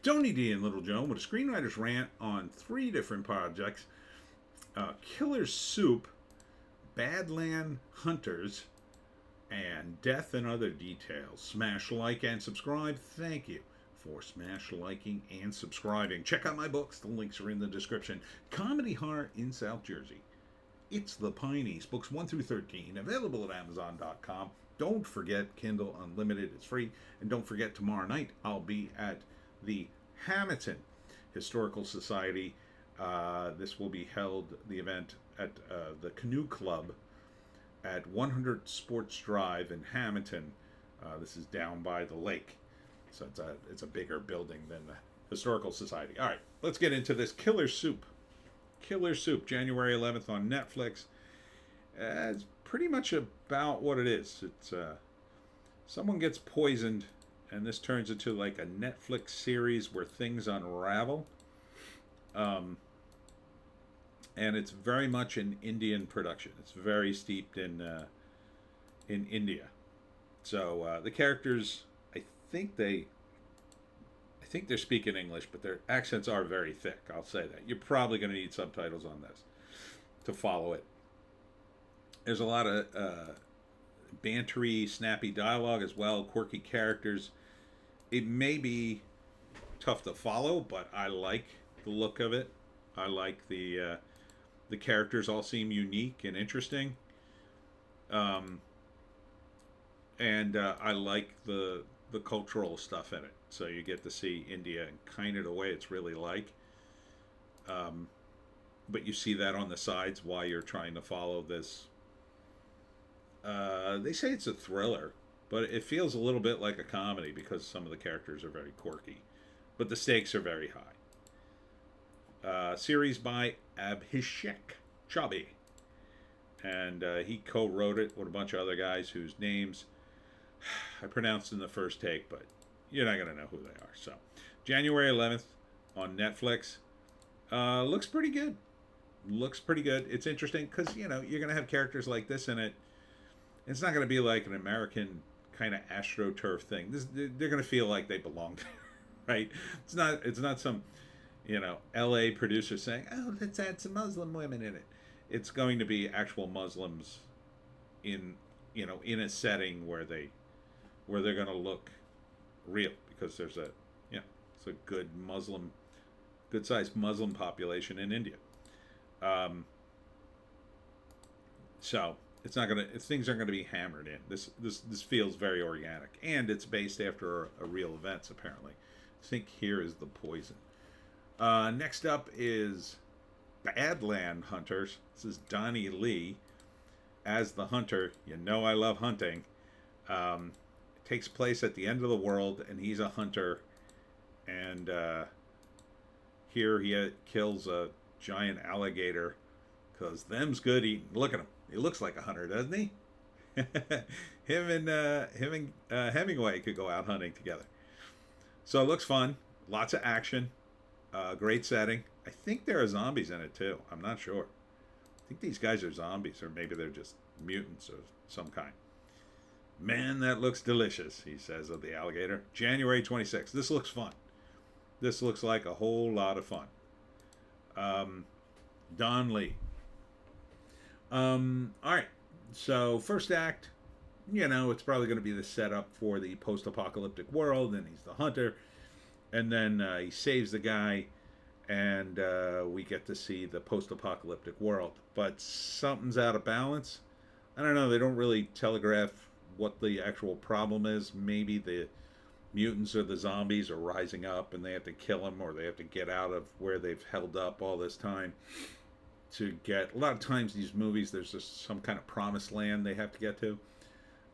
Tony D and Little Joe with a screenwriter's rant on three different projects: Killer Soup, Badland Hunters, and Death and Other Details. Smash like and subscribe. Thank you for smash liking and subscribing. Check out my books. The links are in the description. Comedy Horror in South Jersey. It's the Pineys, books 1 through 13, available at Amazon.com. Don't forget Kindle Unlimited is free. And don't forget, tomorrow night I'll be at the Hamilton Historical Society. This will be held, the event, at the Canoe Club at 100 Sports Drive in Hamilton. This is down by the lake. So it's a bigger building than the Historical Society. All right, let's get into this. Killer Soup. Killer Soup, January 11th on Netflix. It's pretty much about what it is. It's someone gets poisoned, and this turns into like a Netflix series where things unravel. And it's very much an Indian production. It's very steeped in India. So the characters, I think they're speaking English, but their accents are very thick. I'll say that. You're probably going to need subtitles on this to follow it. There's a lot of bantery, snappy dialogue as well, quirky characters. It may be tough to follow, but I like the look of it. I like the characters all seem unique and interesting. And I like the cultural stuff in it. So you get to see India in kind of the way it's really like. But you see that on the sides while you're trying to follow this. They say it's a thriller, but it feels a little bit like a comedy because some of the characters are very quirky. But the stakes are very high. Series by Abhishek Chaubey. And he co-wrote it with a bunch of other guys whose names I pronounced in the first take, but you're not going to know who they are. So, January 11th on Netflix. Looks pretty good. Looks pretty good. It's interesting because, you're going to have characters like this in it. It's not going to be like an American kind of AstroTurf thing. They're going to feel like they belong there, right? It's not some, LA producer saying, oh, let's add some Muslim women in it. It's going to be actual Muslims in a setting where they're going to look real, because there's it's a good sized Muslim population in India. So it's not gonna, things aren't gonna be hammered in. This feels very organic, and it's based after a real events apparently. I think here is the poison. Next up is Badland Hunters. This is Donnie Lee as the hunter. I love hunting. It takes place at the end of the world, and he's a hunter. And here he kills a giant alligator, because them's good eating. Look at him. He looks like a hunter, doesn't he? him and Hemingway could go out hunting together. So it looks fun. Lots of action. Great setting. I think there are zombies in it too. I'm not sure. I think these guys are zombies, or maybe they're just mutants of some kind. Man, that looks delicious, he says of the alligator. January 26th. This looks fun. This looks like a whole lot of fun. Don Lee. All right. So first act, it's probably going to be the setup for the post-apocalyptic world, and he's the hunter, and then he saves the guy, and we get to see the post-apocalyptic world. But something's out of balance. I don't know. They don't really telegraph what the actual problem is. Maybe the mutants or the zombies are rising up, and they have to kill them, or they have to get out of where they've held up all this time to get. A lot of times these movies, there's just some kind of promised land they have to get to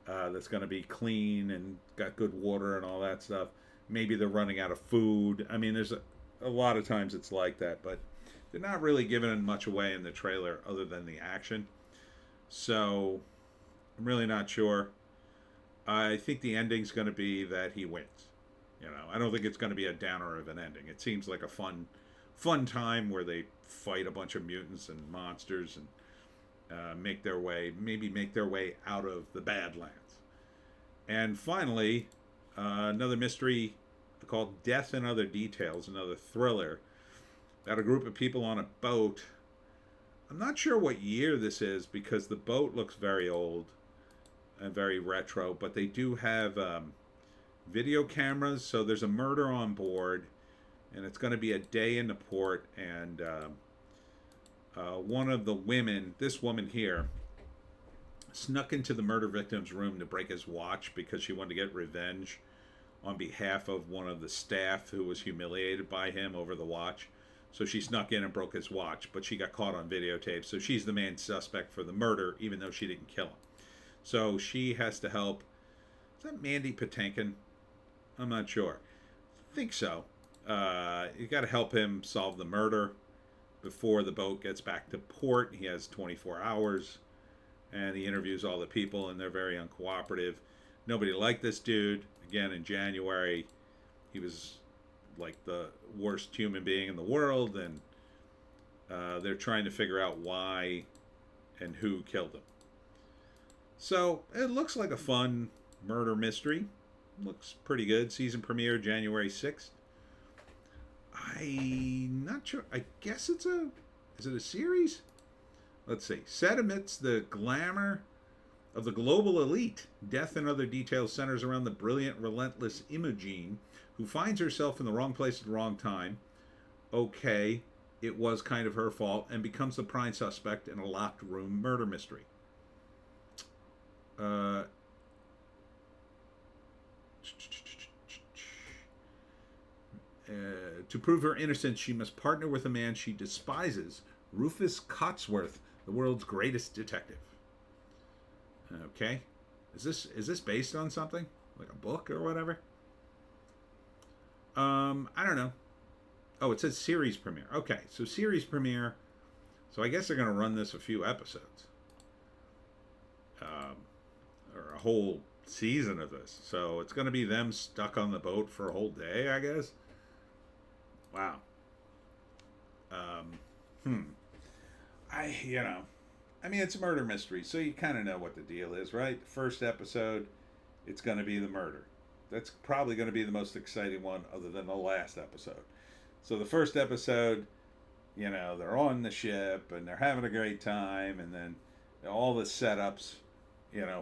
that's going to be clean and got good water and all that stuff. Maybe they're running out of food. I mean, there's a lot of times it's like that, but they're not really giving much away in the trailer other than the action. So I'm really not sure. I think the ending's going to be that he wins. I don't think it's going to be a downer of an ending. It seems like a fun time where they fight a bunch of mutants and monsters and make their way out of the Badlands. And finally, another mystery called Death and Other Details, another thriller about a group of people on a boat. I'm not sure what year this is because the boat looks very old and very retro, but they do have video cameras, so there's a murder on board, and it's going to be a day in the port, and one of the women, this woman here, snuck into the murder victim's room to break his watch because she wanted to get revenge on behalf of one of the staff who was humiliated by him over the watch. So she snuck in and broke his watch, but she got caught on videotape. So she's the main suspect for the murder, even though she didn't kill him. So she has to help. Is that Mandy Patinkin? I'm not sure. I think so. You got to help him solve the murder before the boat gets back to port. He has 24 hours, and he interviews all the people, and they're very uncooperative. Nobody liked this dude. Again, in January, he was like the worst human being in the world, and they're trying to figure out why and who killed him. So it looks like a fun murder mystery. Looks pretty good. Season premiere January 6th. I'm not sure. I guess is it a series? Let's see. Set amidst the glamour of the global elite, Death and Other Details centers around the brilliant, relentless Imogen, who finds herself in the wrong place at the wrong time. Okay, it was kind of her fault, and becomes the prime suspect in a locked room murder mystery. To prove her innocence, she must partner with a man she despises, Rufus Cotsworth, the world's greatest detective. Okay, is this based on something like a book or whatever? I don't know. Oh, it says series premiere. Okay, so series premiere. So I guess they're going to run this a few episodes, or a whole season of this. So it's going to be them stuck on the boat for a whole day, I guess. Wow. I mean, it's a murder mystery, so you kind of know what the deal is, right? First episode, it's going to be the murder. That's probably going to be the most exciting one other than the last episode. So the first episode, they're on the ship and they're having a great time, and then all the setups,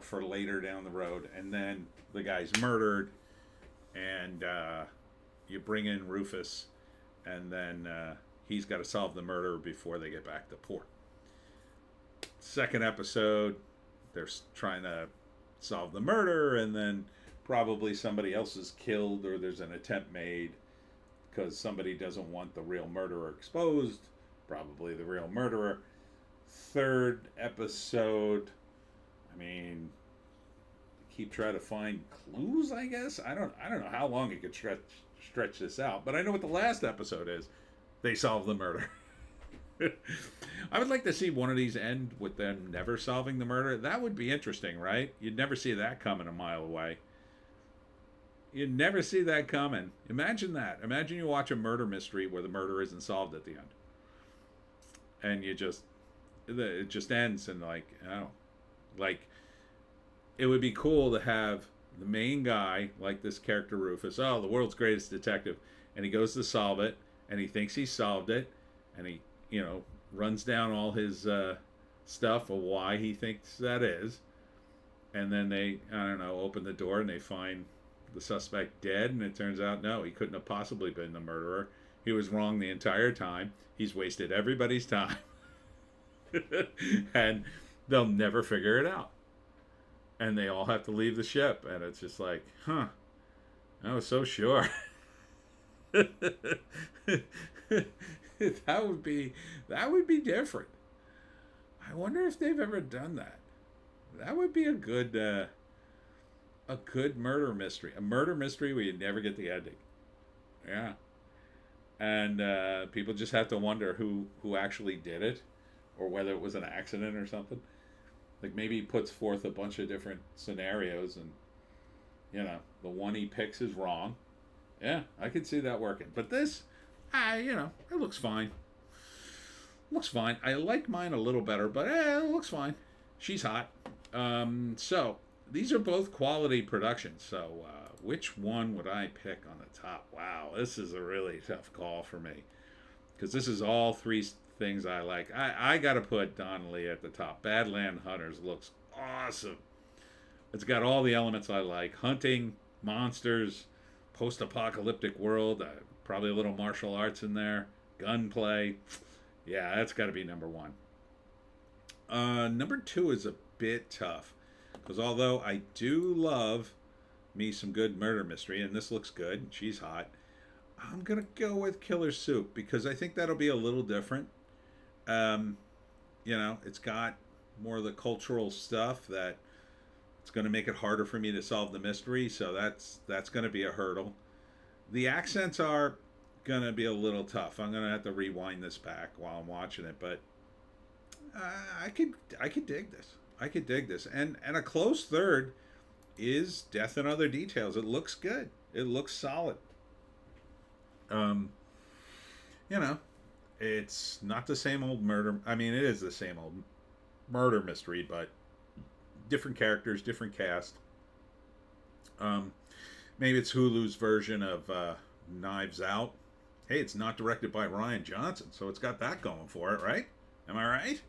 for later down the road, and then the guy's murdered, and you bring in Rufus, and then he's got to solve the murder before they get back to port. Second episode, they're trying to solve the murder, and then probably somebody else is killed, or there's an attempt made because somebody doesn't want the real murderer exposed, probably the real murderer. Third episode, keep trying to find clues, I guess. I don't know how long it could stretch this out, but I know what the last episode is. They solve the murder. I would like to see one of these end with them never solving the murder. That would be interesting, right? You'd never see that coming a mile away. You'd never see that coming. Imagine that. Imagine you watch a murder mystery where the murder isn't solved at the end. And it just ends, and it would be cool to have the main guy, like this character Rufus, the world's greatest detective, and he goes to solve it, and he thinks he solved it, and he runs down all his stuff of why he thinks that is, and then they, open the door and they find the suspect dead, and it turns out, no, he couldn't have possibly been the murderer. He was wrong the entire time. He's wasted everybody's time. And they'll never figure it out. And they all have to leave the ship, and it's just like, I was so sure. That would be different. I wonder if they've ever done that. That would be a good murder mystery. A murder mystery where you never get the ending. Yeah. And people just have to wonder who actually did it, or whether it was an accident or something. Like maybe he puts forth a bunch of different scenarios, and the one he picks is wrong. Yeah, I could see that working. But this, it looks fine. Looks fine. I like mine a little better, but it looks fine. She's hot. So these are both quality productions. So which one would I pick on the top? Wow, this is a really tough call for me because this is all three things I like. I got to put Donnelly at the top. Badland Hunters looks awesome. It's got all the elements I like: hunting, monsters, post-apocalyptic world. Probably a little martial arts in there, gunplay. Yeah, that's got to be number one. Number two is a bit tough because although I do love me some good murder mystery, and this looks good, she's hot, I'm gonna go with Killer Soup because I think that'll be a little different. Um, it's got more of the cultural stuff that it's going to make it harder for me to solve the mystery, so that's going to be a hurdle. The accents are going to be a little tough. I'm going to have to rewind this back while I'm watching it, but I could dig this. I could dig this, and a close third is Death and Other Details. It looks good. It looks solid. Um, you know, it's not the same old murder. I mean, it is the same old murder mystery, but different characters, different cast. Um, maybe it's Hulu's version of Knives Out. Hey, it's not directed by Rian Johnson, so it's got that going for it, right? Am I right?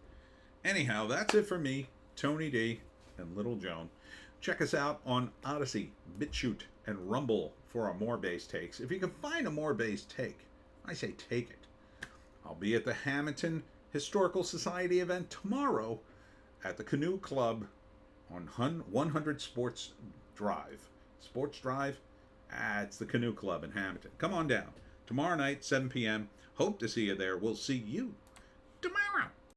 Anyhow, that's it for me, Tony D, and Little Joan. Check us out on Odysee, Bitchute, and Rumble for our more base takes. If you can find a more base take, I say take it. I'll be at the Hamilton Historical Society event tomorrow at the Canoe Club on 100 Sports Drive. Sports Drive? It's the Canoe Club in Hamilton. Come on down. Tomorrow night, 7 p.m. Hope to see you there. We'll see you tomorrow.